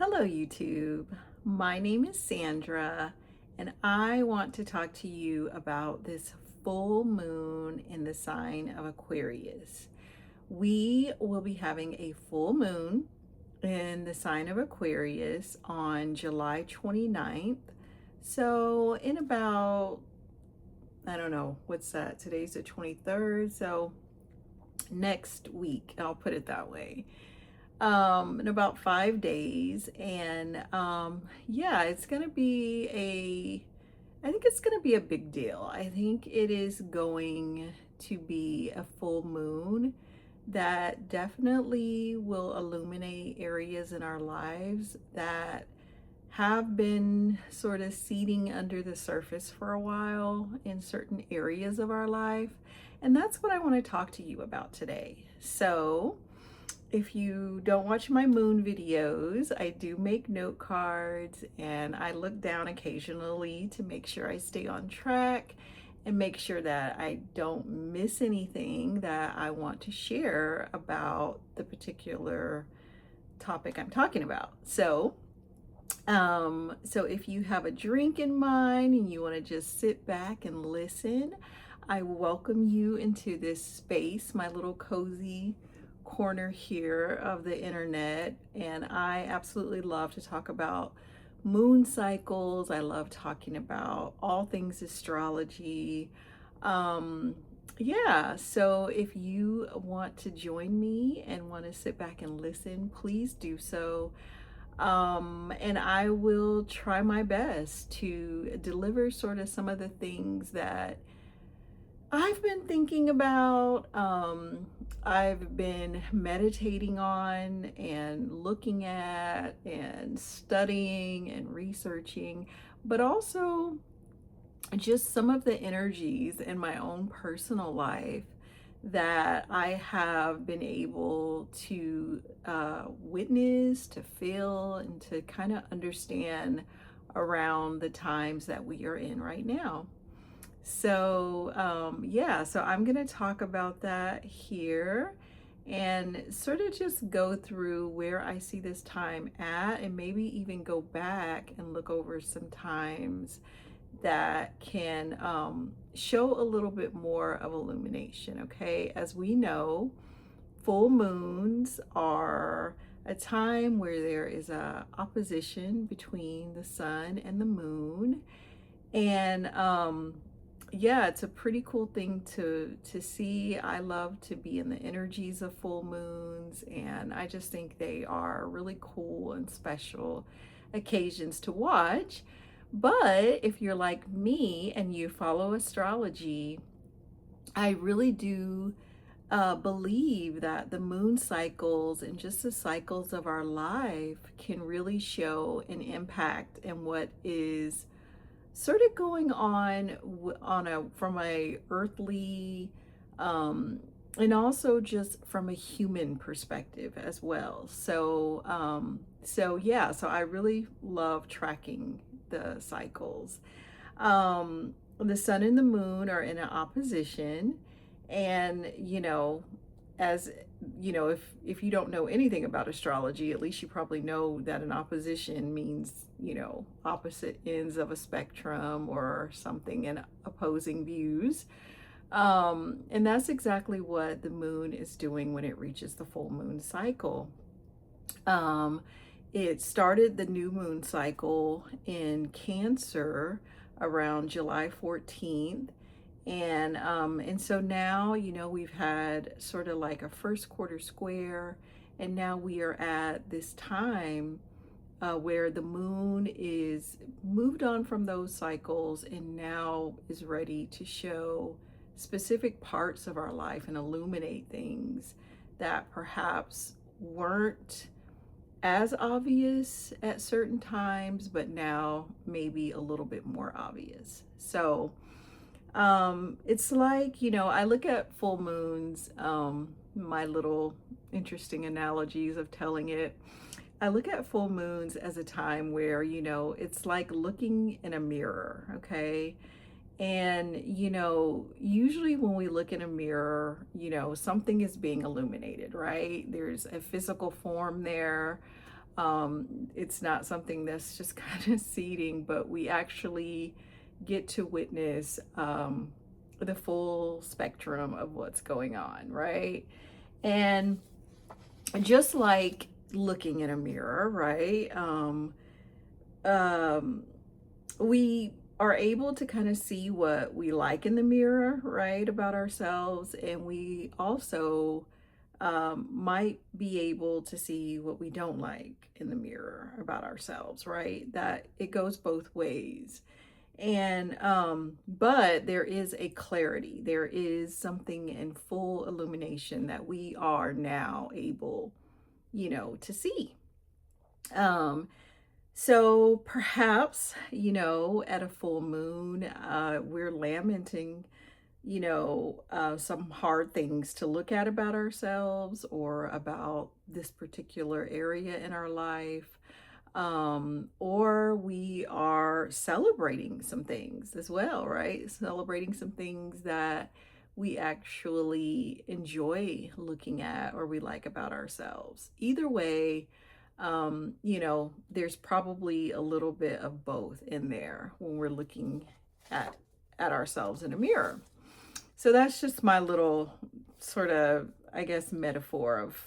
Hello, YouTube. My name is Sandra, and I want to talk to you about this full moon in the sign of Aquarius. We will be having a full moon in the sign of Aquarius on July 29th. So, in about, I don't know, what's that? Today's the 23rd. So, next week, I'll put it that way, in about 5 days. And yeah, it's going to be I think it's going to be a big deal. I think it is going to be a full moon that definitely will illuminate areas in our lives that have been sort of seeding under the surface for a while in certain areas of our life. And that's what I want to talk to you about today. So, if you don't watch my moon videos, I do make note cards and I look down occasionally to make sure I stay on track and make sure that I don't miss anything that I want to share about the particular topic I'm talking about. So if you have a drink in mind and you want to just sit back and listen, I welcome you into this space, my little cozy corner here of the internet. And I absolutely love to talk about moon cycles. I love talking about all things astrology. Um, yeah, so if you want to join me and want to sit back and listen, please do so. And I will try my best to deliver sort of some of the things that I've been thinking about, I've been meditating on and looking at and studying and researching, but also just some of the energies in my own personal life that I have been able to witness, to feel, and to kind of understand around the times that we are in right now. Yeah, so I'm going to talk about that here and sort of just go through where I see this time at, and maybe even go back and look over some times that can show a little bit more of illumination. Okay, as we know, full moons are a time where there is a opposition between the sun and the moon. And yeah, it's a pretty cool thing to see. I love to be in the energies of full moons, and I just think they are really cool and special occasions to watch. But if you're like me and you follow astrology, I really do believe that the moon cycles and just the cycles of our life can really show an impact in what is sort of going on a from a earthly, and also just from a human perspective as well. So yeah, so I really love tracking the cycles. The sun and the moon are in an opposition, and as if you don't know anything about astrology, at least you probably know that an opposition means, opposite ends of a spectrum or something in opposing views. And that's exactly what the moon is doing when it reaches the full moon cycle. Um, it started the new moon cycle in Cancer around July 14th. And so now, we've had sort of like a first quarter square, and now we are at this time where the moon is moved on from those cycles and now is ready to show specific parts of our life and illuminate things that perhaps weren't as obvious at certain times, but now maybe a little bit more obvious. So it's like, I look at full moons, my little interesting analogies of telling it. I look at full moons as a time where, it's like looking in a mirror, okay? And, usually when we look in a mirror, something is being illuminated, right? There's a physical form there. It's not something that's just kind of seeding, but we actually get to witness the full spectrum of what's going on, right? And just like looking in a mirror, right? Um, we are able to kind of see what we like in the mirror, right, about ourselves. And we also might be able to see what we don't like in the mirror about ourselves, right? That it goes both ways. And, but there is a clarity, there is something in full illumination that we are now able, to see. Um, so perhaps, at a full moon, we're lamenting, some hard things to look at about ourselves or about this particular area in our life. Or we are celebrating some things as well, right? Celebrating some things that we actually enjoy looking at or we like about ourselves. Either way, there's probably a little bit of both in there when we're looking at at ourselves in a mirror. So that's just my little sort of, I guess, metaphor of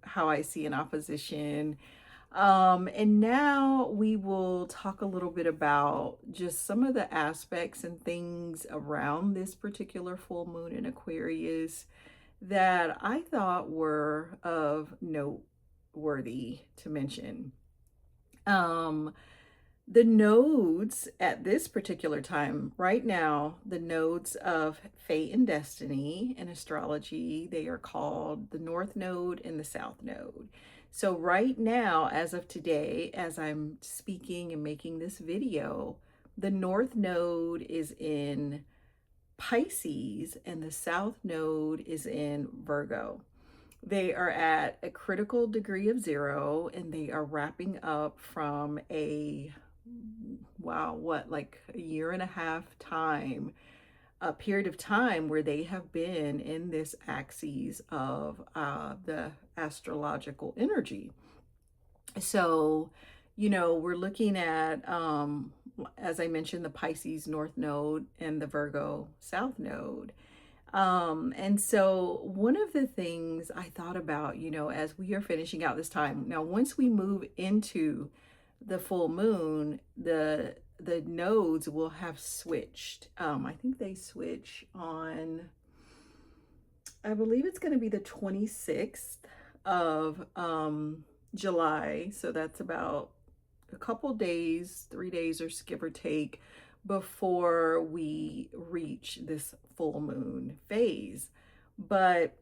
how I see an opposition. And now we will talk a little bit about just some of the aspects and things around this particular full moon in Aquarius that I thought were of noteworthy to mention. Um, the nodes at this particular time, right now, the nodes of fate and destiny in astrology, they are called the North Node and the South Node. So, right now, as of today, as I'm speaking and making this video, the North Node is in Pisces and the South Node is in Virgo. They are at a critical degree of zero and they are wrapping up from wow, what, like a year and a half time, a period of time where they have been in this axis of the astrological energy. So, we're looking at, as I mentioned, the Pisces North Node and the Virgo South Node. And so one of the things I thought about, as we are finishing out this time, now once we move into the full moon, the nodes will have switched. I think they switch on, I believe it's going to be the 26th of July. So that's about a couple days, 3 days or give or take, before we reach this full moon phase. But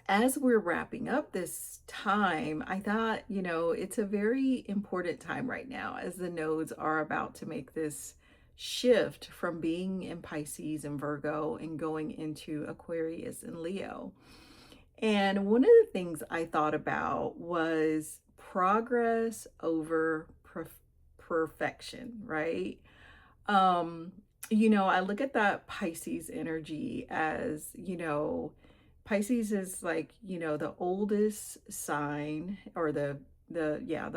as we're wrapping up this time, I thought, it's a very important time right now as the nodes are about to make this shift from being in Pisces and Virgo and going into Aquarius and Leo. And one of the things I thought about was progress over perfection, right? Um, I look at that Pisces energy as, Pisces is like, the oldest sign or the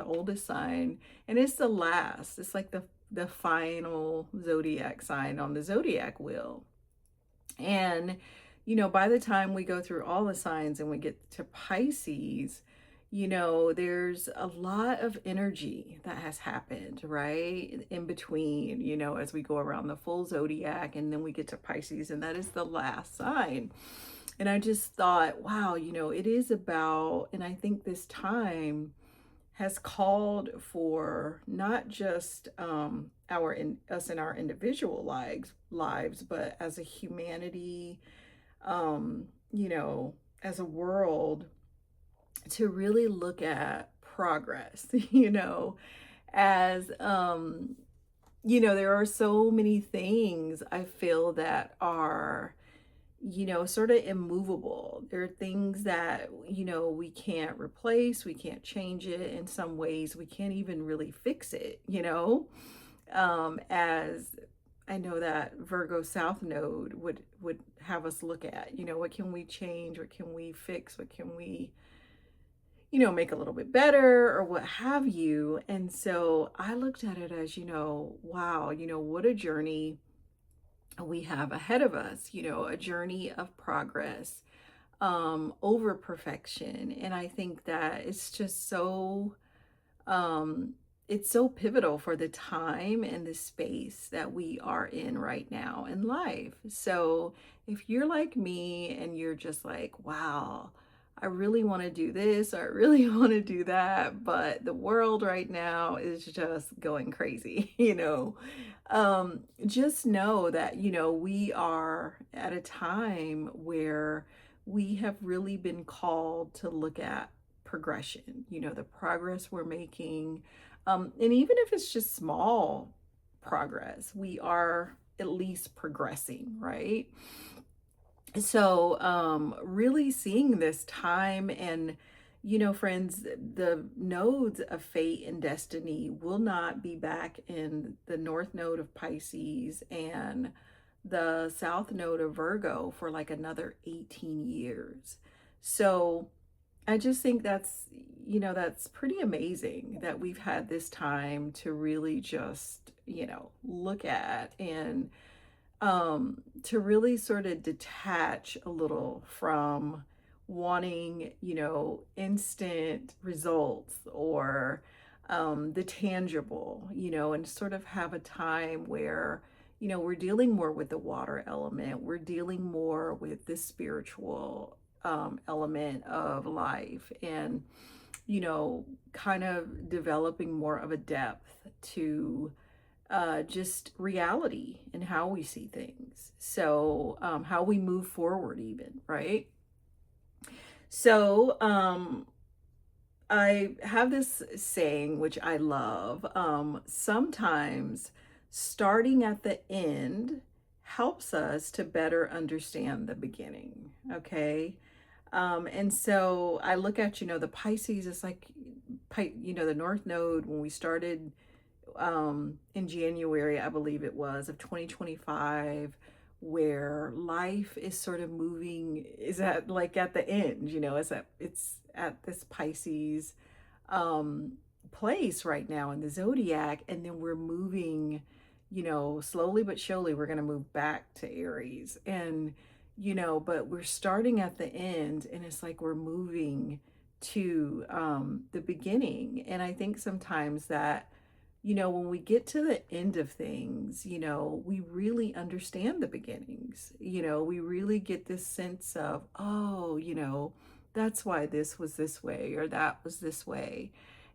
oldest sign, and it's the last. It's like the final zodiac sign on the zodiac wheel. And, by the time we go through all the signs and we get to Pisces, there's a lot of energy that has happened, right? In between, as we go around the full zodiac and then we get to Pisces, and that is the last sign. And I just thought, wow, it is about, and I think this time has called for not just us in our individual lives, but as a humanity, um, as a world, to really look at progress, as there are so many things I feel that are, sort of immovable. There are things that, we can't replace, we can't change it. In some ways, we can't even really fix it, as I know that Virgo South Node would have us look at, what can we change, what can we fix, what can we, make a little bit better or what have you. And so I looked at it as, wow, what a journey we have ahead of us, a journey of progress over perfection. And I think that it's just um, it's so pivotal for the time and the space that we are in right now in life. So if you're like me and you're just like, wow, I really want to do this, or I really want to do that, but the world right now is just going crazy, just know that, we are at a time where we have really been called to look at progression, the progress we're making. And even if it's just small progress, we are at least progressing, right? So, really seeing this time and, friends, the nodes of fate and destiny will not be back in the north node of Pisces and the south node of Virgo for like another 18 years. So, I just think that's pretty amazing that we've had this time to really just, look at and to really sort of detach a little from wanting, instant results or the tangible, and sort of have a time where, we're dealing more with the water element, we're dealing more with the spiritual element of life, and, kind of developing more of a depth to just reality and how we see things. So, how we move forward, even, right? So, I have this saying, which I love. Sometimes starting at the end helps us to better understand the beginning. Okay. And so I look at, the Pisces, it's like, the North Node, when we started in January, I believe it was, of 2025, where life is sort of moving, is at like at the end, it's at this Pisces um place right now in the zodiac, and then we're moving, slowly but surely we're going to move back to Aries. And but we're starting at the end, and it's like we're moving to the beginning. And I think sometimes that, when we get to the end of things, we really understand the beginnings. We really get this sense of, oh, that's why this was this way or that was this way.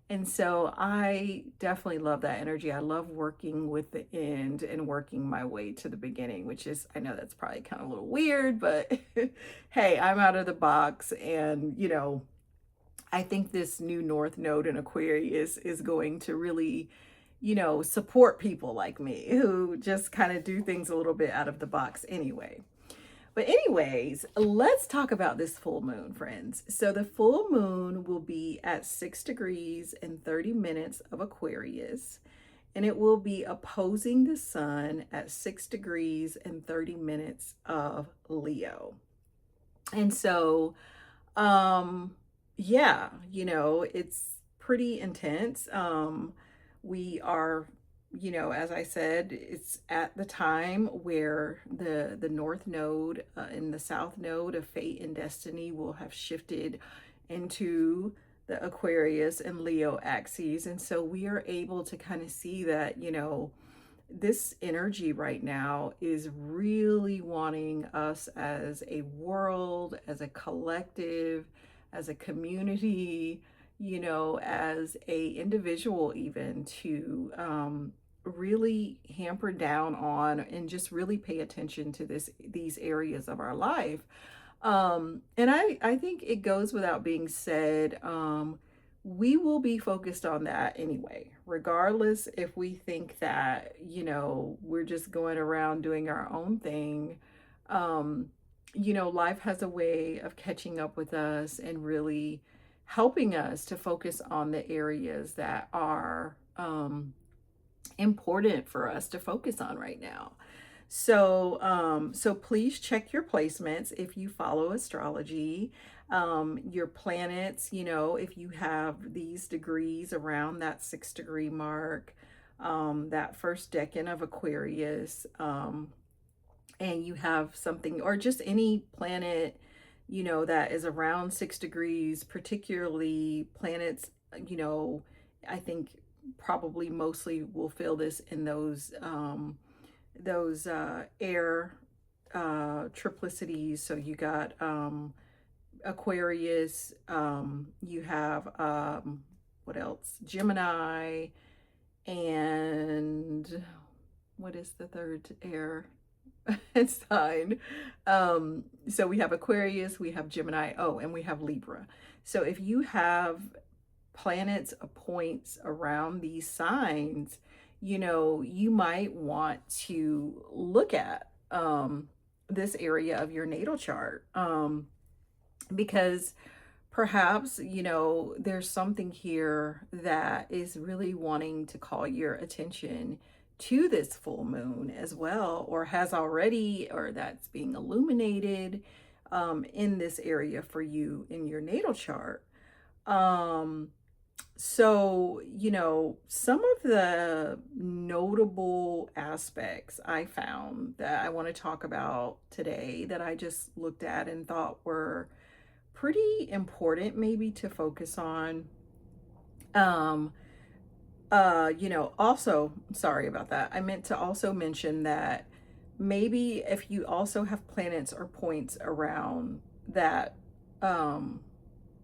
And so I definitely love that energy. I love working with the end and working my way to the beginning, which is, I know that's probably kind of a little weird, but hey, I'm out of the box. And, I think this new North Node in Aquarius is going to really, support people like me who just kind of do things a little bit out of the box anyway. But anyways, let's talk about this full moon, friends. So the full moon will be at 6 degrees and 30 minutes of Aquarius, and it will be opposing the sun at 6 degrees and 30 minutes of Leo. And so yeah, it's pretty intense. We are, as I said, it's at the time where the north node and the south node of fate and destiny will have shifted into the Aquarius and Leo axes. And so we are able to kind of see that, this energy right now is really wanting us as a world, as a collective, as a community, as a individual, even to really hamper down on and just really pay attention to these areas of our life. And I think it goes without being said, we will be focused on that anyway, regardless if we think that, we're just going around doing our own thing. Um, Life has a way of catching up with us and really helping us to focus on the areas that are important for us to focus on right now. So, so please check your placements if you follow astrology. Your planets, you know, if you have these degrees around that 6 degree mark, that first decan of Aquarius, and you have something, or just any planet, you know, that is around 6 degrees, particularly planets, you know, I think probably mostly will feel this in those air triplicities. So you got Aquarius, you have what else? Gemini, and what is the third air sign? So we have Aquarius, we have Gemini, oh, and we have Libra. So if you have planets points around these signs, you know, you might want to look at this area of your natal chart, because perhaps, you know, there's something here that is really wanting to call your attention to this full moon as well, or has already, or that's being illuminated in this area for you in your natal chart. So, you know, some of the notable aspects I found that I want to talk about today that I just looked at and thought were pretty important maybe to focus on. Um, you know, also, sorry about that. I meant to also mention that maybe if you also have planets or points around that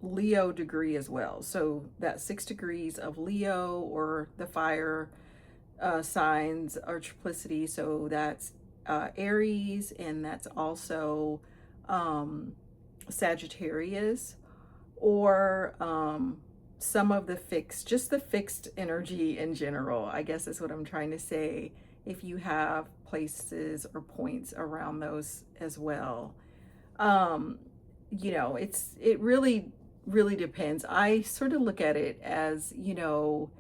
Leo degree as well. So that 6 degrees of Leo, or the fire signs or triplicity. So that's Aries, and that's also Sagittarius, or some of the fixed, just the fixed energy in general, I guess is what I'm trying to say. If you have places or points around those as well, you know, it really depends. I sort of look at it as, you know,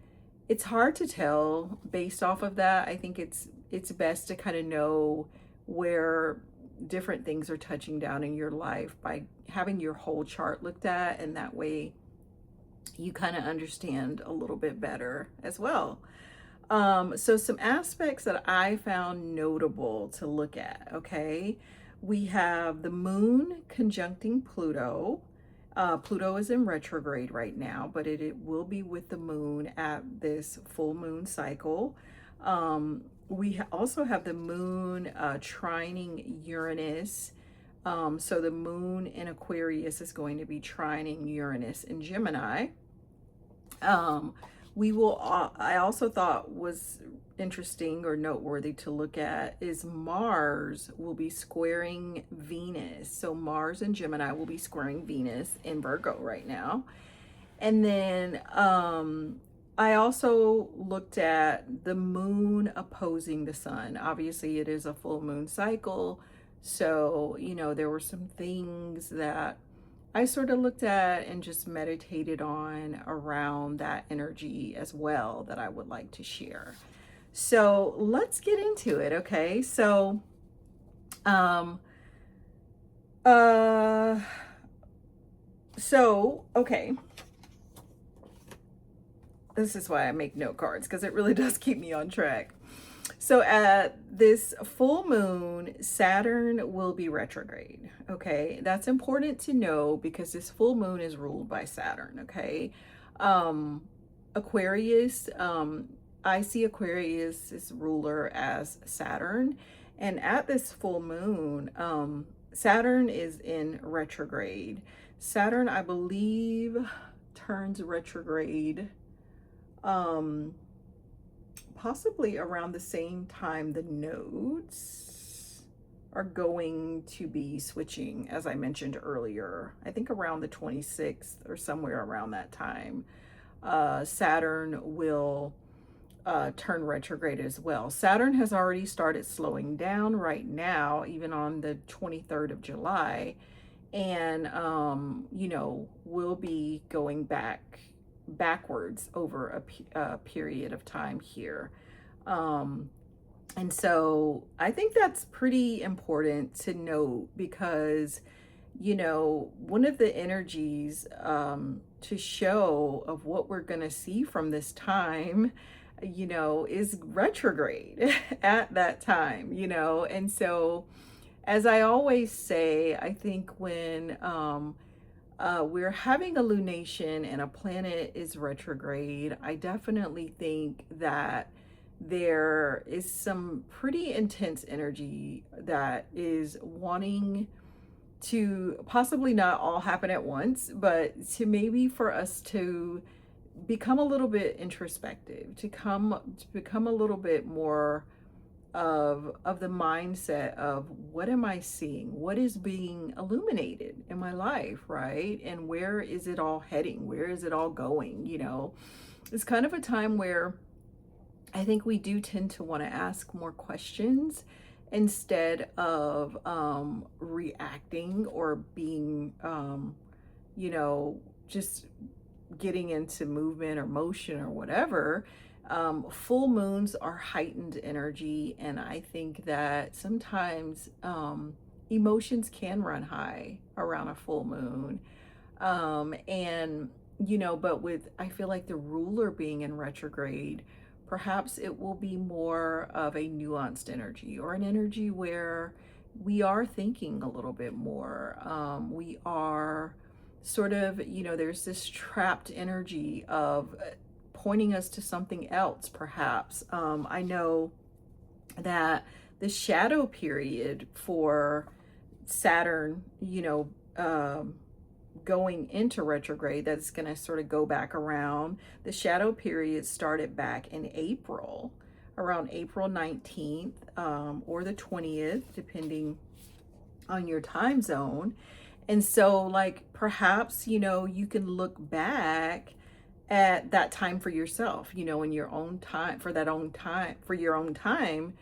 it's hard to tell based off of that. I think it's best to kind of know where different things are touching down in your life by having your whole chart looked at, and that way you kind of understand a little bit better as well. So some aspects that I found notable to look at, okay? We have the moon conjuncting Pluto. Pluto is in retrograde right now, but it will be with the moon at this full moon cycle. We also have the moon trining Uranus. So the moon in Aquarius is going to be trining Uranus in Gemini. We will, I also thought was interesting or noteworthy to look at is Mars will be squaring Venus. So Mars and Gemini will be squaring Venus in Virgo right now. And then I also looked at the moon opposing the sun. Obviously, it is a full moon cycle. So, you know, there were some things that I sort of looked at and just meditated on around that energy as well that I would like to share. So let's get into it, okay? So, um, uh, okay. This is why I make note cards, because it really does keep me on track. So at this full moon, Saturn will be retrograde. Okay, that's important to know because this full moon is ruled by Saturn. Okay, Aquarius, I see Aquarius's ruler as Saturn, and at this full moon, Saturn is in retrograde. Saturn, I believe, turns retrograde possibly around the same time the nodes are going to be switching, as I mentioned earlier. I think around the 26th or somewhere around that time, Saturn will turn retrograde as well. Saturn has already started slowing down right now, even on the 23rd of July, and you know, will be going backwards over a period of time here. And so I think that's pretty important to note because, one of the energies to show of what we're going to see from this time, is retrograde at that time, and so as I always say, I think when we're having a lunation and a planet is retrograde, I definitely think that there is some pretty intense energy that is wanting to possibly not all happen at once, but to maybe for us to become a little bit introspective, to become a little bit more of the mindset of what am I seeing? What is being illuminated in my life, right? And where is it all heading? Where is it all going? It's kind of a time where I think we do tend to want to ask more questions instead of reacting or being, just getting into movement or motion or whatever. Full moons are heightened energy, and I think that sometimes emotions can run high around a full moon. And but with, I feel like the ruler being in retrograde, perhaps it will be more of a nuanced energy, or an energy where we are thinking a little bit more. We are sort of, there's this trapped energy of pointing us to something else, perhaps. I know that the shadow period for Saturn, going into retrograde, that's going to sort of go back around. The shadow period started back in April, around April 19th, or the 20th, depending on your time zone. And so, like, perhaps, you can look back at that time for yourself, in your own time, for your own time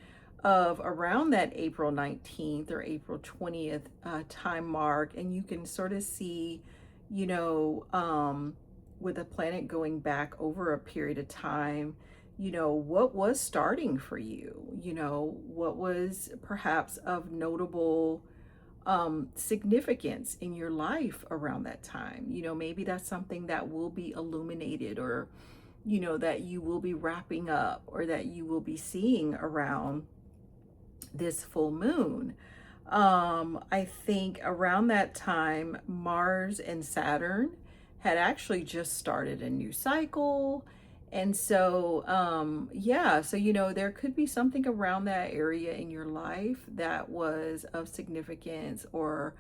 of around that April 19th or April 20th time mark. And you can sort of see, you know, um, with a planet going back over a period of time, what was starting for you, what was perhaps of notable significance in your life around that time. Maybe that's something that will be illuminated, or, that you will be wrapping up, or that you will be seeing around this full moon. I think around that time, Mars and Saturn had actually just started a new cycle. And so, yeah, so, there could be something around that area in your life that was of significance, or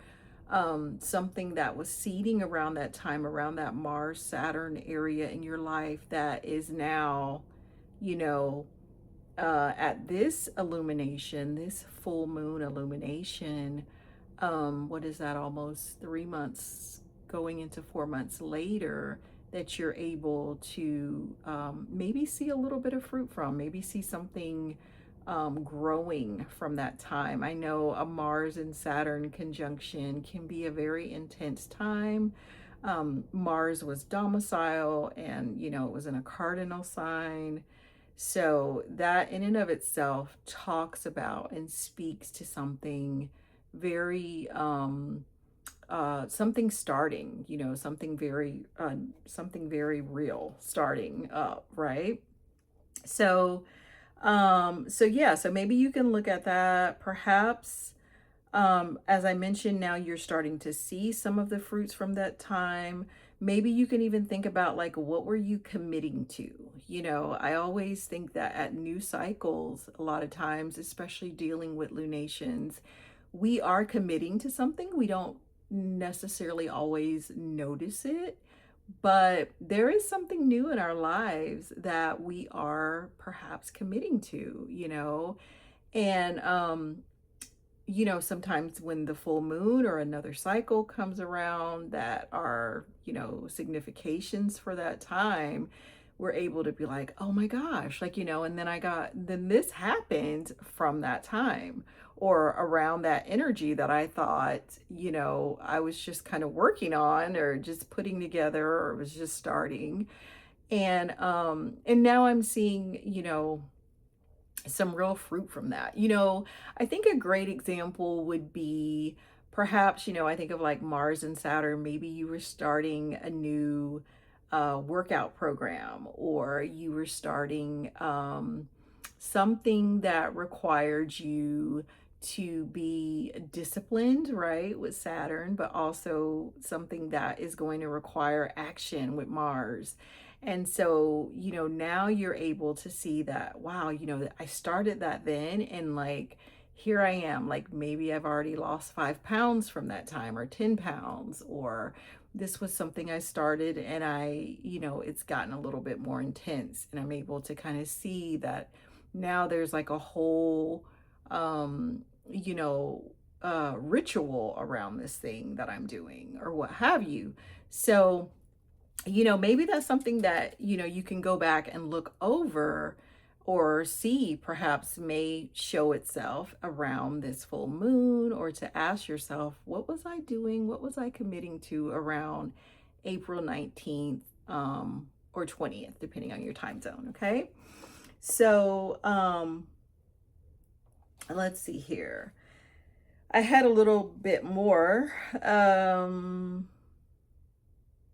something that was seeding around that time, around that Mars Saturn area in your life, that is now, you know, at this illumination, this full moon illumination, what is that, almost 3 months going into 4 months later, that you're able to maybe see a little bit of fruit from, maybe see something growing from that time. I know a Mars and Saturn conjunction can be a very intense time. Mars was domicile, and, it was in a cardinal sign. So that in and of itself talks about and speaks to something very something starting, something very real starting up, right? So so yeah, so maybe you can look at that. Perhaps as I mentioned, now you're starting to see some of the fruits from that time. Maybe you can even think about, like, what were you committing to? I always think that at new cycles, a lot of times, especially dealing with lunations, we are committing to something. We don't necessarily always notice it, but there is something new in our lives that we are perhaps committing to, and sometimes when the full moon or another cycle comes around that are, significations for that time, we're able to be like, oh my gosh, like, and then this happened from that time, or around that energy that I thought, I was just kind of working on, or just putting together, or was just starting. And now I'm seeing, some real fruit from that. I think a great example would be perhaps, I think of like Mars and Saturn, maybe you were starting a new workout program, or you were starting something that required you to be disciplined, right, with Saturn, but also something that is going to require action with Mars. And so, now you're able to see that, wow, I started that then, and like, here I am, like maybe I've already lost 5 pounds from that time, or 10 pounds, or this was something I started and it's gotten a little bit more intense, and I'm able to kind of see that now there's like a whole, um, you know, ritual around this thing that I'm doing, or what have you. So, maybe that's something that, you can go back and look over, or see perhaps may show itself around this full moon, or to ask yourself, what was I doing? What was I committing to around April 19th, or 20th, depending on your time zone. Okay. So, let's see here. I had a little bit more.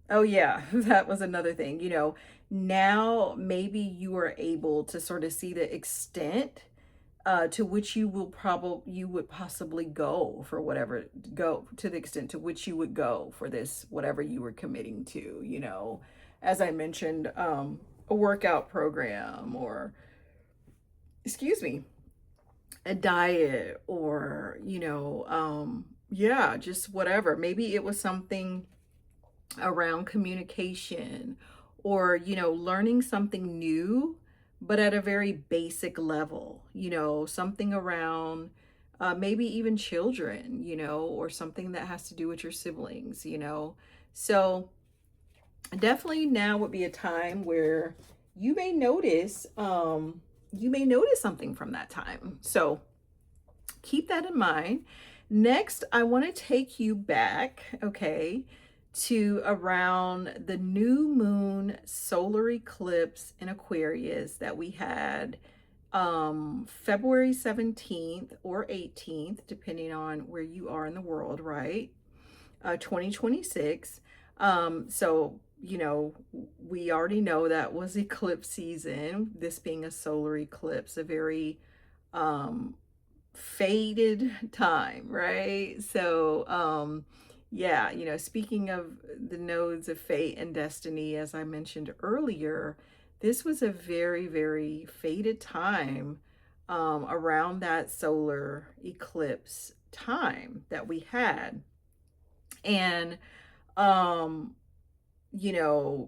Oh, yeah, that was another thing. Now maybe you are able to sort of see the extent to which you would possibly go for whatever, go to the extent to which you would go for this, whatever you were committing to, as I mentioned, a workout program, or, excuse me, a diet, or, yeah, just whatever. Maybe it was something around communication, or learning something new, but at a very basic level, something around maybe even children, or something that has to do with your siblings, so definitely now would be a time where you may notice something from that time. So keep that in mind. Next, I want to take you back, okay, to around the new moon solar eclipse in Aquarius that we had February 17th or 18th, depending on where you are in the world, right? 2026. So, we already know that was eclipse season, this being a solar eclipse, a very um, faded time, right? So, yeah, speaking of the nodes of fate and destiny, as I mentioned earlier, this was a very, very faded time around that solar eclipse time that we had. And, um,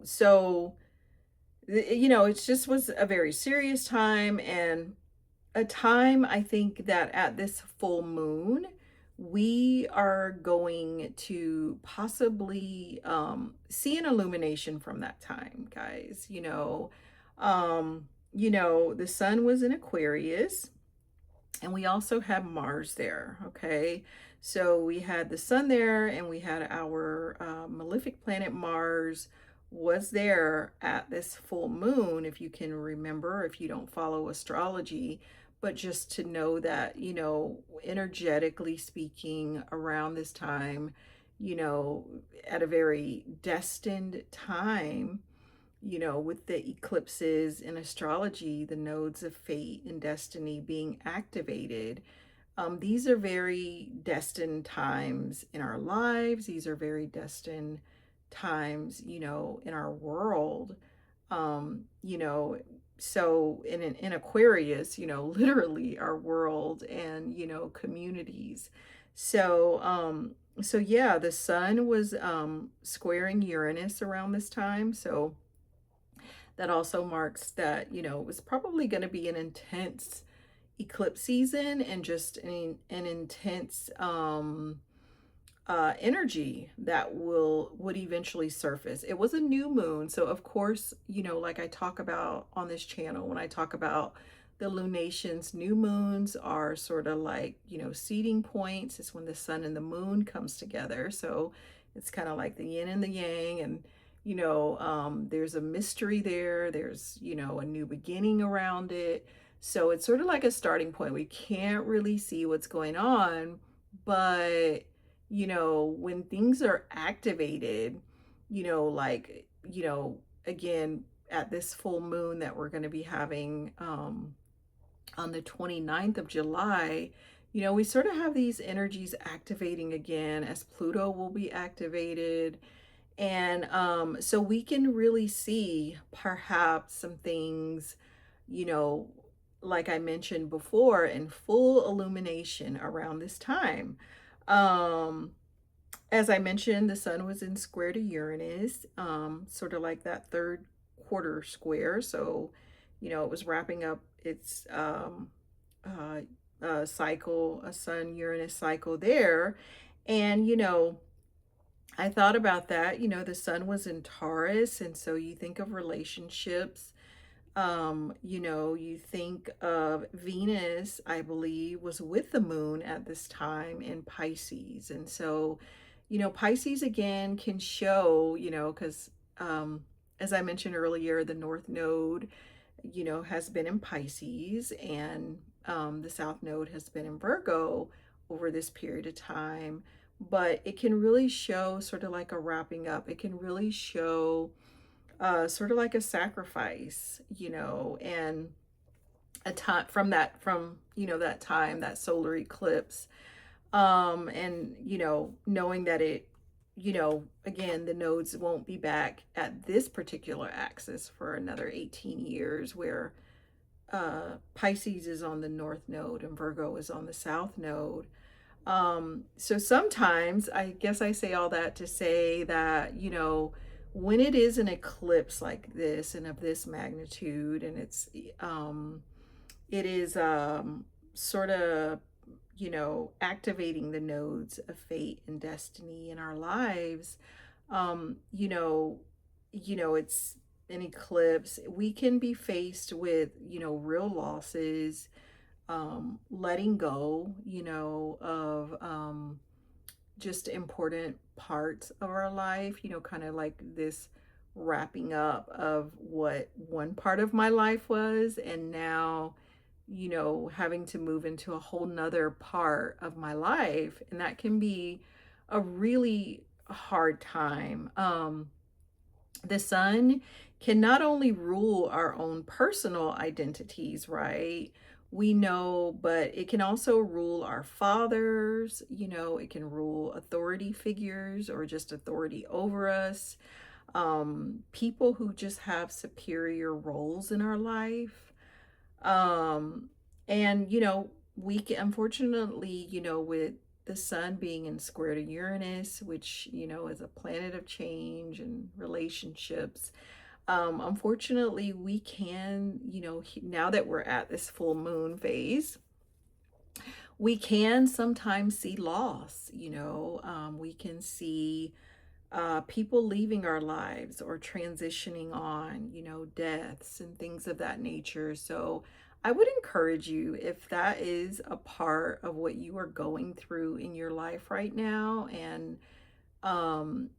so, it just was a very serious time, and a time, I think, that at this full moon, we are going to possibly see an illumination from that time, guys. The sun was in Aquarius, and we also have Mars there. Okay. So we had the sun there, and we had our malefic planet Mars was there at this full moon, if you can remember, if you don't follow astrology. But just to know that, energetically speaking, around this time, you know, at a very destined time, with the eclipses in astrology, the nodes of fate and destiny being activated, these are very destined times in our lives. These are very destined times, in our world. Um, you know, so in Aquarius, literally our world, and communities. So so yeah, the sun was squaring Uranus around this time. So that also marks that, it was probably going to be an intense eclipse season, and just an intense energy that would eventually surface. It was a new moon, so of course, like I talk about on this channel, when I talk about the lunations, new moons are sort of like, seeding points. It's when the sun and the moon comes together, so it's kind of like the yin and the yang. And there's a mystery there. There's, a new beginning around it. So it's sort of like a starting point. We can't really see what's going on, but when things are activated, like, again, at this full moon that we're going to be having on the 29th of July, we sort of have these energies activating again as Pluto will be activated. And so we can really see perhaps some things, you know, like I mentioned before, in full illumination around this time. Um, as I mentioned, the sun was in square to Uranus, sort of like that third quarter square. So, it was wrapping up its uh, cycle, a sun Uranus cycle there. And, I thought about that. The sun was in Taurus. And so you think of relationships. You think of Venus, I believe, was with the moon at this time in Pisces. And so, Pisces again can show, because as I mentioned earlier, the North Node, has been in Pisces, and the South Node has been in Virgo over this period of time. But it can really show sort of like a wrapping up. It can really show sort of like a sacrifice, and a time that time, that solar eclipse, and knowing that it, again, the nodes won't be back at this particular axis for another 18 years, where Pisces is on the North Node and Virgo is on the South Node. So sometimes, I guess I say all that to say that, when it is an eclipse like this and of this magnitude, and it is sort of, activating the nodes of fate and destiny in our lives, um, you know, it's an eclipse. We can be faced with, real losses, letting go, of just important parts of our life, kind of like this wrapping up of what one part of my life was, and now, having to move into a whole nother part of my life. And that can be a really hard time. The sun can not only rule our own personal identities, right? We know, but it can also rule our fathers, it can rule authority figures or just authority over us, people who just have superior roles in our life. Um, and, we can, unfortunately, with the sun being in square to Uranus, which, is a planet of change and relationships. Unfortunately, we can, now that we're at this full moon phase, we can sometimes see loss, we can see people leaving our lives or transitioning on, deaths and things of that nature. So I would encourage you, if that is a part of what you are going through in your life right now, and um,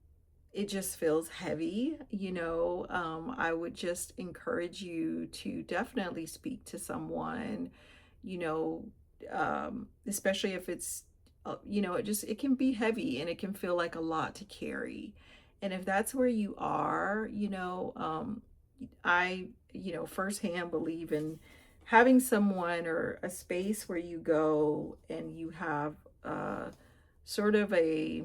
it just feels heavy, I would just encourage you to definitely speak to someone, you know, especially if it's, it can be heavy and it can feel like a lot to carry. And if that's where you are, I, firsthand believe in having someone or a space where you go and you have sort of a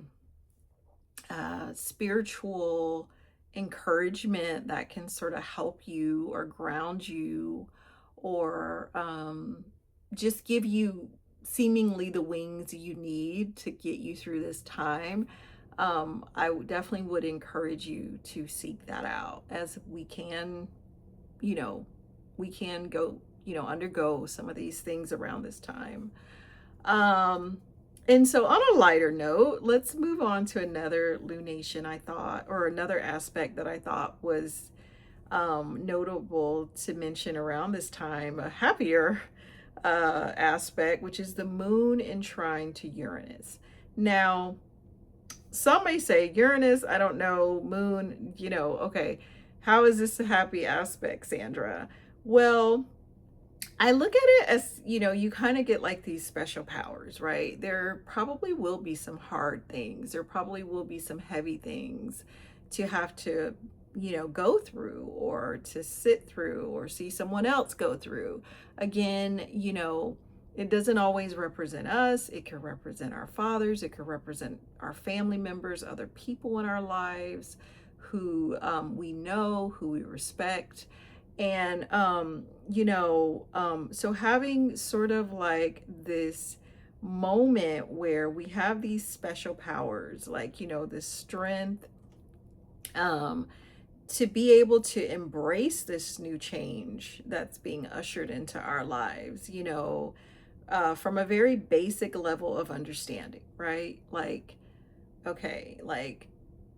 spiritual encouragement that can sort of help you or ground you, or just give you seemingly the wings you need to get you through this time. Definitely would encourage you to seek that out, as you know, we can go, undergo some of these things around this time. Um, and so, on a lighter note, let's move on to another lunation I thought, or another aspect that I thought was notable to mention around this time, a happier aspect, which is the moon in trine to Uranus. Now, some may say, Uranus, I don't know, moon, okay, how is this a happy aspect, Sandra? Well, I look at it as, you kind of get like these special powers, right? There probably will be some hard things. There probably will be some heavy things to have to, go through or to sit through or see someone else go through. Again, it doesn't always represent us. It can represent our fathers. It can represent our family members, other people in our lives who we know, who we respect. And so having sort of like this moment where we have these special powers, like, this strength, um to be able to embrace this new change that's being ushered into our lives, from a very basic level of understanding, right? Like, okay, like,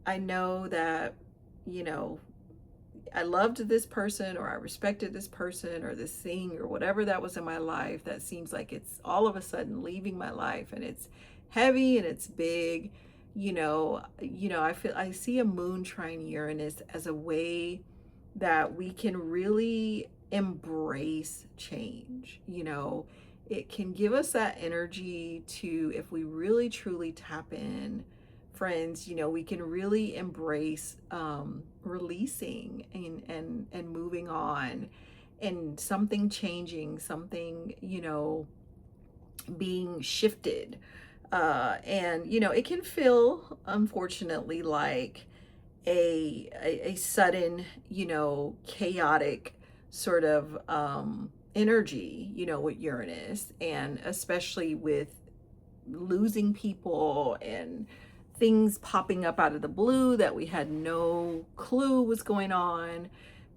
I know that, you know I loved this person, or I respected this person, or this thing, or whatever that was in my life that seems like it's all of a sudden leaving my life, and it's heavy and it's big. I see a moon trine Uranus as a way that we can really embrace change. It can give us that energy to, if we really truly tap in, friends, we can really embrace releasing and moving on, and something changing, something, being shifted. And it can feel, unfortunately, like a sudden, chaotic sort of energy, with Uranus, and especially with losing people and things popping up out of the blue that we had no clue was going on.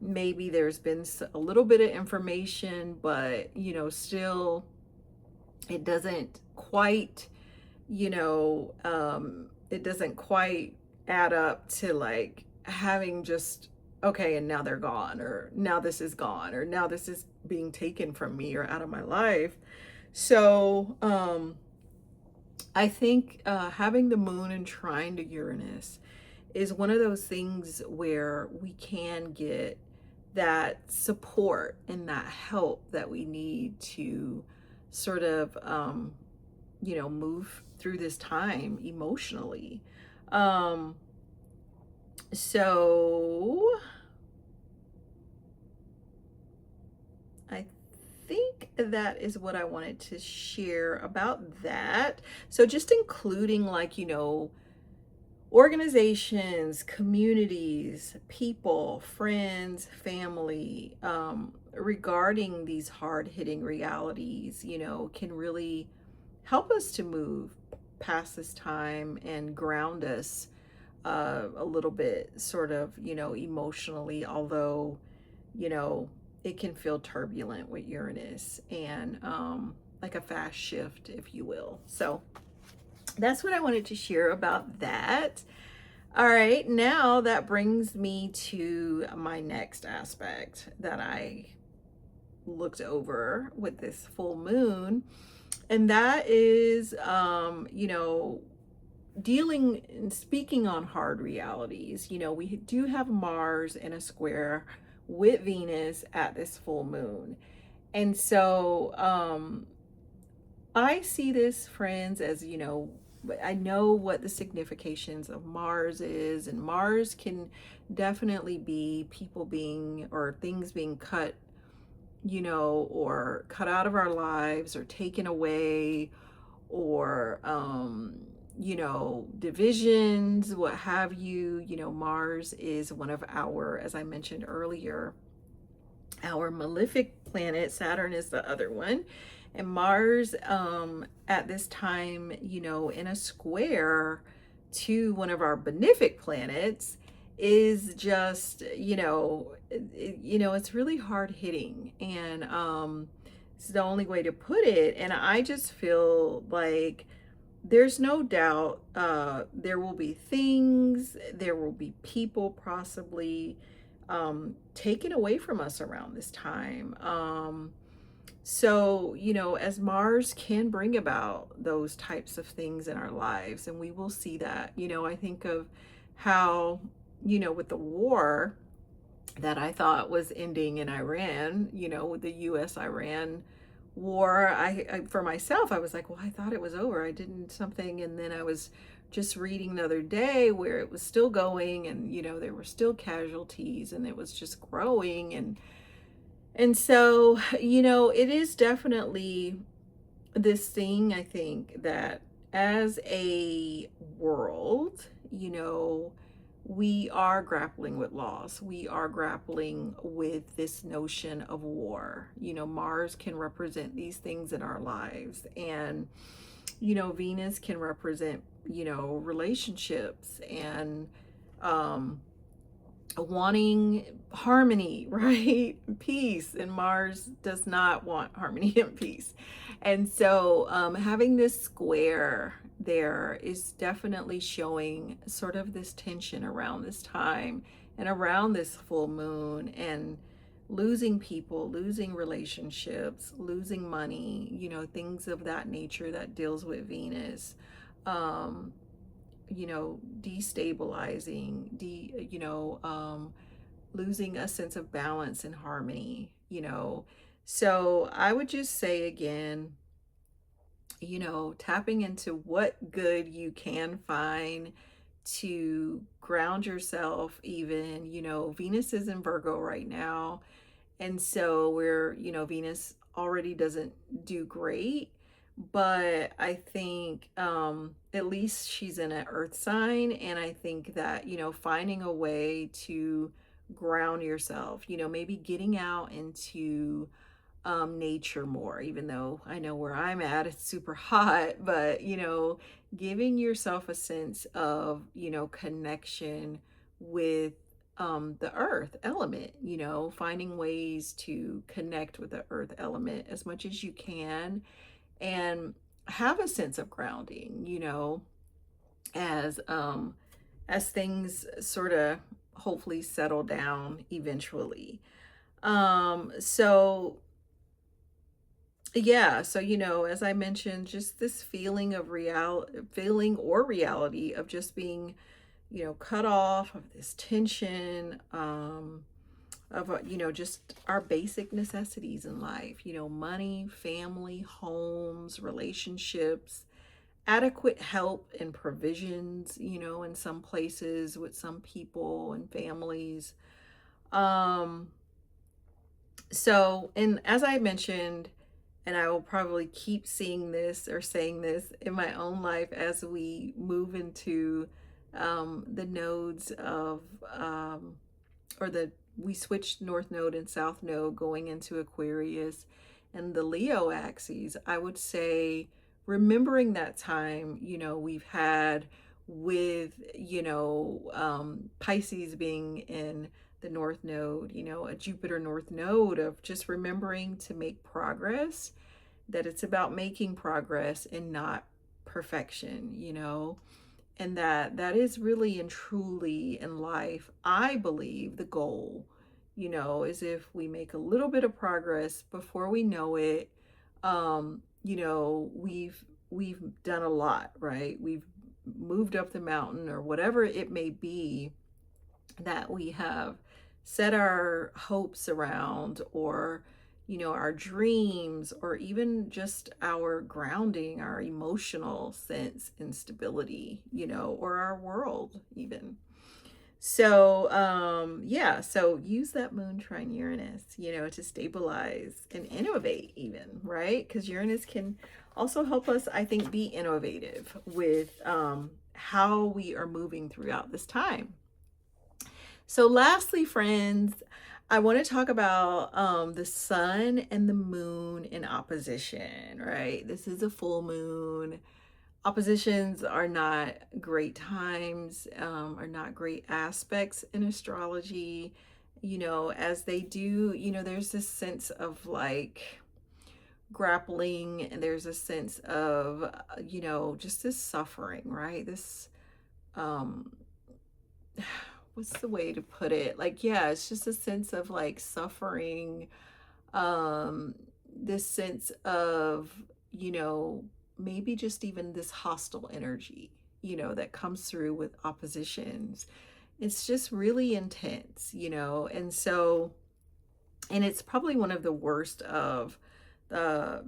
Maybe there's been a little bit of information, but still it doesn't quite, it doesn't quite add up to like having just, okay, and now they're gone, or now this is gone, or now this is being taken from me or out of my life. So I think having the moon and trine to Uranus is one of those things where we can get that support and that help that we need to sort of, move through this time emotionally. Um, so I think that is what I wanted to share about that. So just including, like, organizations, communities, people, friends, family, regarding these hard hitting realities, can really help us to move past this time and ground us a little bit, sort of, emotionally, although, you know, it can feel turbulent with Uranus, and like a fast shift, if you will. So that's what I wanted to share about that. All right, now that brings me to my next aspect that I looked over with this full moon, and that is, dealing and speaking on hard realities. We do have Mars in a square with Venus at this full moon. And so I see this, friends, as, I know what the significations of Mars is, and Mars can definitely be people being, or things being cut, or cut out of our lives, or taken away, or divisions, what have you. Mars is one of our, as I mentioned earlier, our malefic planet. Saturn is the other one. And Mars, at this time, in a square to one of our benefic planets, is just, it's really hard hitting. And it's the only way to put it. And I just feel like there's no doubt there will be things, there will be people possibly taken away from us around this time. So, as Mars can bring about those types of things in our lives, and we will see that. I think of how, with the war, that I thought was ending in Iran, with the US Iran war. For myself, I was like, well, I thought it was over. I didn't something. And then I was just reading the other day where it was still going, and, there were still casualties, and it was just growing. And so, it is definitely this thing, I think, that as a world, we are grappling with loss. We are grappling with this notion of war. Mars can represent these things in our lives, and, Venus can represent, relationships and, wanting harmony, right? Peace. And Mars does not want harmony and peace. And so, having this square there is definitely showing sort of this tension around this time and around this full moon, and losing people, losing relationships, losing money, things of that nature that deals with Venus. Um, Destabilizing, losing a sense of. And harmony. So I would just say again, tapping into what good you can find to ground yourself, even, Venus is in Virgo right now. And so Venus already doesn't do great, but I think at least she's in an earth sign. And I think that, finding a way to ground yourself, maybe getting out into nature more, even though I know where I'm at, it's super hot, but, giving yourself a sense of, connection with the earth element, finding ways to connect with the earth element as much as you can, and have a sense of grounding, as things sort of hopefully settle down eventually. So yeah, so, as I mentioned, just this feeling or reality of just being, cut off, of this tension, of, just our basic necessities in life, money, family, homes, relationships, adequate help and provisions, in some places with some people and families. Um, and as I mentioned, and I will probably keep seeing this or saying this in my own life as we move into the nodes of, or we switched North Node and South Node going into Aquarius and the Leo axes. I would say remembering that time, we've had with, Pisces being in the North Node, a Jupiter North Node, of just remembering to make progress, that it's about making progress and not perfection, and that is really and truly in life, I believe the goal, is if we make a little bit of progress, before we know it, we've done a lot, right? We've moved up the mountain, or whatever it may be that we have set our hopes around, or, our dreams, or even just our grounding, our emotional sense and stability, or our world even. So, yeah, so use that moon trine Uranus, to stabilize and innovate, even, right? Because Uranus can also help us, I think, be innovative with how we are moving throughout this time. So, lastly, friends, I want to talk about the sun and the moon in opposition, right? This is a full moon. Oppositions are not great times, are not great aspects in astrology, as they do, there's this sense of like grappling, and there's a sense of, just this suffering, right? This, um, what's the way to put it? Like, yeah, it's just a sense of like suffering, um, this sense of, maybe just even this hostile energy, that comes through with oppositions. it's just really intense, and so, and it's probably one of the worst of the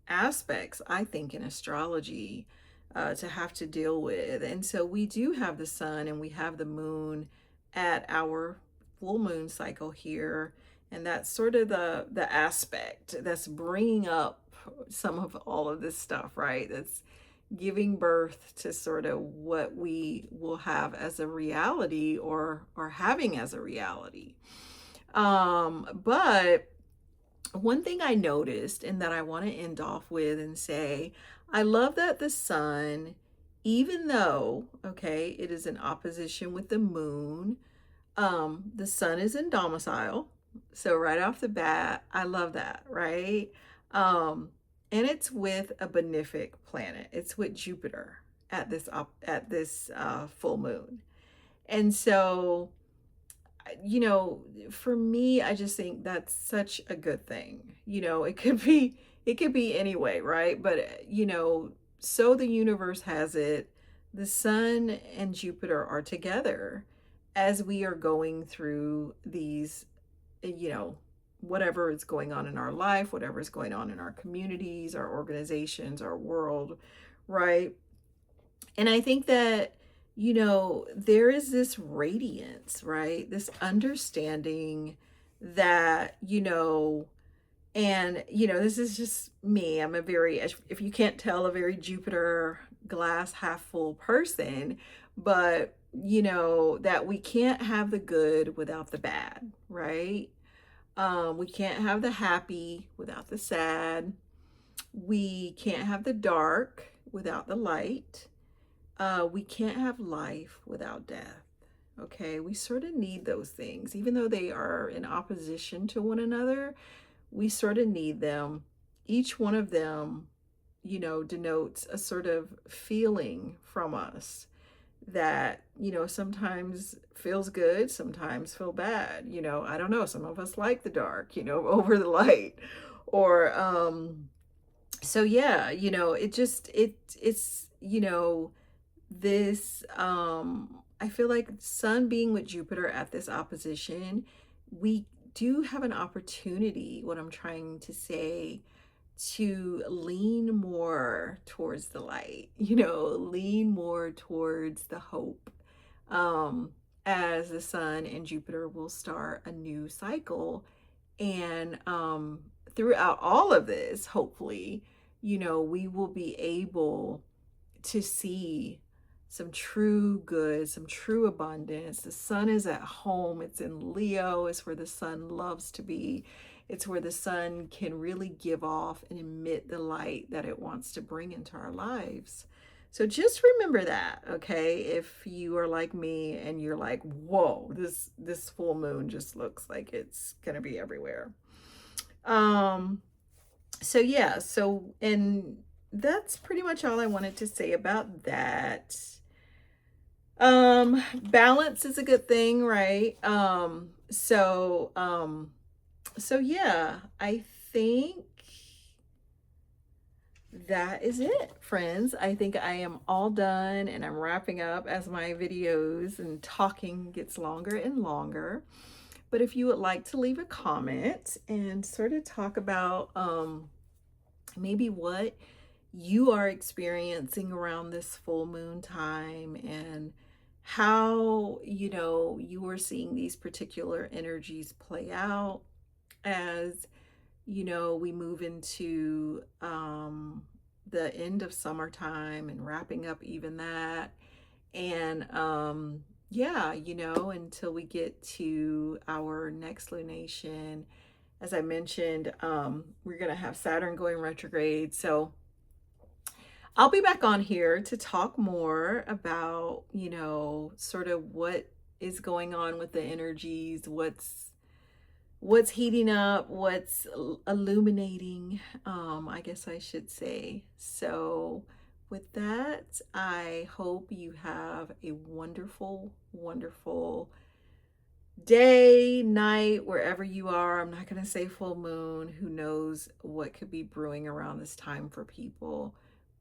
aspects, I think, in astrology, to have to deal with. And so we do have the sun and we have the moon at our full moon cycle here, and that's sort of the aspect that's bringing up some of all of this stuff, right? That's giving birth to sort of what we will have as a reality, or having as a reality. But one thing I noticed, and that I want to end off with and say, I love that the sun, even though, okay, it is in opposition with the moon, the sun is in domicile. So right off the bat, I love that, right? Um, and it's with a benefic planet. It's with Jupiter at this full moon. And so, for me, I just think that's such a good thing. It could be anyway, right? But so the universe has it. The sun and Jupiter are together as we are going through these, you know, whatever is going on in our life, whatever is going on in our communities, our organizations, our world, right? And I think that, there is this radiance, right? This understanding that, and, this is just me. I'm a very, if you can't tell, a very Jupiter glass half full person, but, that we can't have the good without the bad, right? We can't have the happy without the sad. We can't have the dark without the light. We can't have life without death. Okay, we sort of need those things, even though they are in opposition to one another. We sort of need them. Each one of them, denotes a sort of feeling from us that, sometimes feels good, sometimes feel bad. I don't know. Some of us like the dark, over the light, or so yeah, it's this I feel like sun being with Jupiter at this opposition, we do have an opportunity, what I'm trying to say, to lean more towards the light, lean more towards the hope, as the sun and Jupiter will start a new cycle. And throughout all of this, hopefully, we will be able to see some true good, some true abundance. The sun is at home. It's in Leo. It's where the sun loves to be. It's where the sun can really give off and emit the light that it wants to bring into our lives. So just remember that, okay? If you are like me and you're like, whoa, this full moon just looks like it's gonna be everywhere. So yeah, and that's pretty much all I wanted to say about that. Balance is a good thing, right? So yeah, I think that is it, friends. I think I am all done and I'm wrapping up as my videos and talking gets longer and longer. But if you would like to leave a comment and sort of talk about maybe what you are experiencing around this full moon time, and how, you are seeing these particular energies play out as, we move into the end of summertime and wrapping up even that. And yeah, until we get to our next lunation, as I mentioned, we're going to have Saturn going retrograde. So I'll be back on here to talk more about, sort of what is going on with the energies, what's heating up, what's illuminating, I guess I should say. So with that, I hope you have a wonderful, wonderful day, night, wherever you are. I'm not going to say full moon. Who knows what could be brewing around this time for people.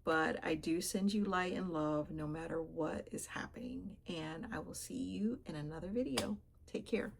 But I do send you light and love no matter what is happening. And I will see you in another video. Take care.